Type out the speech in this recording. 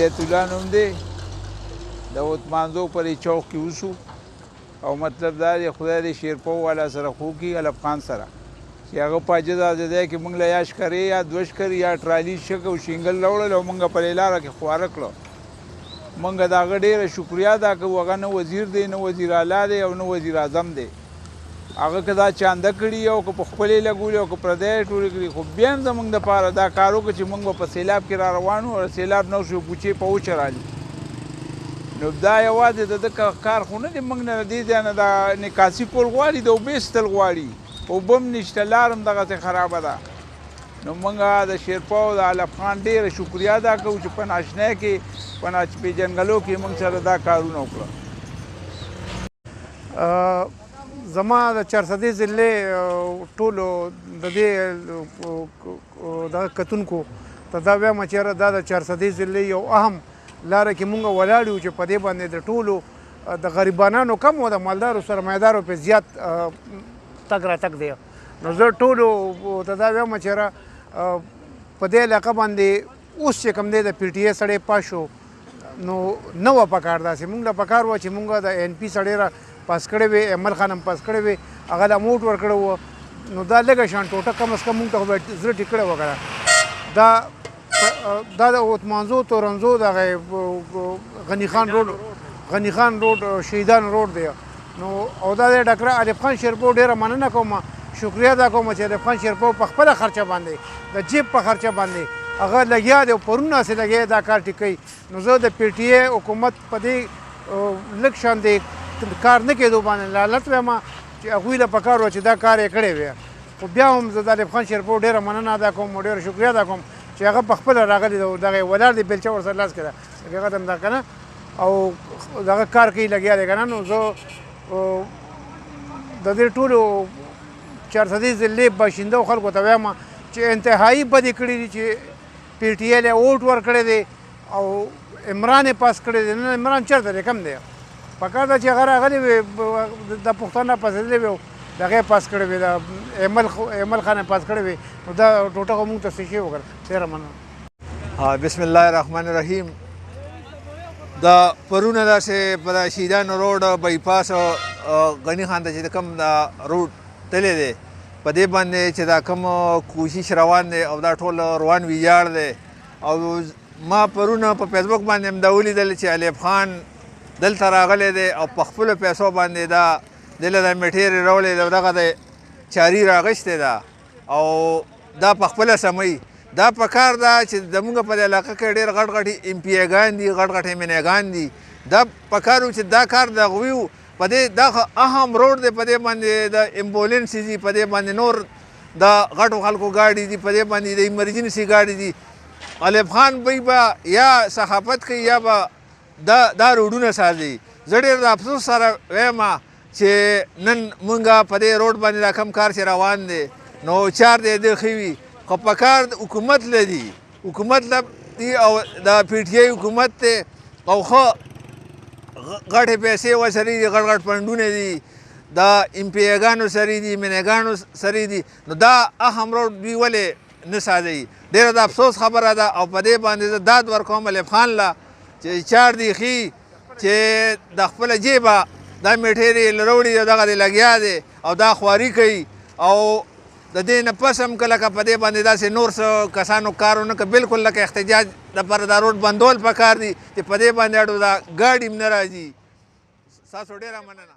هدایت الله نوم دی د عثمانزو پرې چوک کې وسو او مطلب دا دی خدای دې شیرپو والا سره خو کي الف خان سره چې هغه په عاجز ازادۍ کې موږ له یا شکرې یا دوه شکرې یا ټرالي شګه او شینګل راوړل او موږ په لاره کې خواره کړو موږ د هغه ډېره شکریا ادا کوو هغه نه وزیر دی نه وزیر اعلی دی او نه وزیر اعظم دی هغه که دا چانده کړي او که په خپلې لګولي او که پردی ټولې کړي خو بیا هم زموږ دپاره دا کار وکړه چې موږ به په سیلاب کې را روان وو او سیلاب نه شو کوچې په وچه رالي نو دا یوازې د ده کار خو نه دی موږ نه دې ځای نه دا نکاسي کول غواړي د اوبه ایستل غواړي اوبه هم نشته لار هم دغسې خرابه ده نو موږ د شیرپو او د علف خان ډېره شکریا ادا کوو چې په ناشنۍ کې په پیژنګلو کې موږ سره دا کارونه وکړه زما د چارسدې ضلعې ټولو د دې دغه کتونکو ته دا وایم چېرې دا د چارسدې ضلعې یو اهم لاره کې مونږ ولاړ یو چې په دې باندې د ټولو د غریبانانو کم او د مالدارو سرمایهدارو په زیات تګ راتګ دی نو زه ټولو ته دا وایم چېرې په دې علاقه باندې اوس چې کوم دی د پی ټي اے سړی پاس شو نو نه وه پکار داسې مونږ له پکار وه چې مونږ د این پي سړی را پاس کړی وی ایمل خان هم پاس کړی وی هغه له موټ ورکړی وه نو دا لږه شان ټوټه کم از کم مونږ ته خو زړه ټیټ کړی وکړه دا د عثمانزو تورنزو دغه غني خان روډ شهیدان روډ دی نو او دا د ډاکټر الف خان شیرپو ډېره مننه کوم شکریه ادا کوم چې الف خان شیرپو په خپله خرچه باندې د جیب په خرچه باندې هغه لګیا دی او پرونه هسې لګیا دا کار ټیک کوي نو زه د پی ټي اے حکومت په دې لږ شان دی کار نه کېدو باندې لالت وایم چې هغوی له پکار وه چې دا کار یې کړی وی خو بیا هم زه د الف خان شیرپو ډېره مننه ادا کوم او ډېره شکریه ادا کوم چې هغه په خپله راغلی دی دغه ولاړ دی بیلچه ورسره لاس کې ده هغه ته هم دا که نه او دغه کار کوي لګیا دی که نه نو زه د دې ټولو چارسدې ضلعې باشندو خلکو ته وایم چې انتهایي بدې کړي دي چې پی ټي اے له ووټ ورکړی دی او عمران یې پاس کړی دی نن عمران چېرته دی کم دی پکار ده چې هغه راغلی وي د پښتانه پاسېدلی وي او د هغې پاس کړی وي د ایمل خان یې پاس کړی وي نو دا ټوټه خو مونږ ته څه شی وکړه ډېره مننه بسم الله الرحمن الرحیم دا پرونه داسې په شهیدانو روډ بایپاس غني خان ته چې کوم دا روډ تللی دی په دې باندې چې دا کوم کوشش روان دی او دا ټول روان ویجاړ دی او ما پرونه په فیسبوک باندې هم دا ولیدل چې الف خان دلته راغلی دی او په خپلو پیسو باندې دا دله د میټیرې راوړی دی او دغه د چاري راغشتې ده او دا په خپله سموي دا پکار ده چې زموږ په دې علاقه کې ډېر غټ غټ ایم پي ایګان دي غټ غټ ایم ان ایګان دي دا پکار و چې دا کار د هغوی و په دې دا اهم روډ دی په دې باندې د امبولینس دي په دې باندې نور د غټو خلکو ګاډي دي په دې باندې د ایمرجنسي ګاډي دي الف خان بی به یا صحافت کوي یا به دا روډونه سازي زه ډېر د افسوس سره وایم چې نن مونږ په دې روډ باندې دا کم کار چې روان دی نو چار دی د ښه وي خو په کار حکومت لدي حکومت دی او د پی ټي اے حکومت دی او ښه غټې پیسې ورسره دي غټ غټ فنډونه دي د ایم پي ایګانو سره دي منیګانو سره دي نو دا اهم روډ دوی ولې نه سازوي ډېره د افسوس خبره ده او په دې باندې زه داد ورکوم الف خان له چې چار دی ښي چې د خپله جیبه دا میټیرې راوړي او دغه دی لګیا دی او دا خواري کوي او د دې نه پس هم که لکه په دې باندې داسې نور څه کسانو کار ونه کړه بلکل لکه احتجاج دپاره دا روډ بندول پکار دي چې په دې باندې اړو دا ګاډي هم نه راځي ستاسو ډېره مننه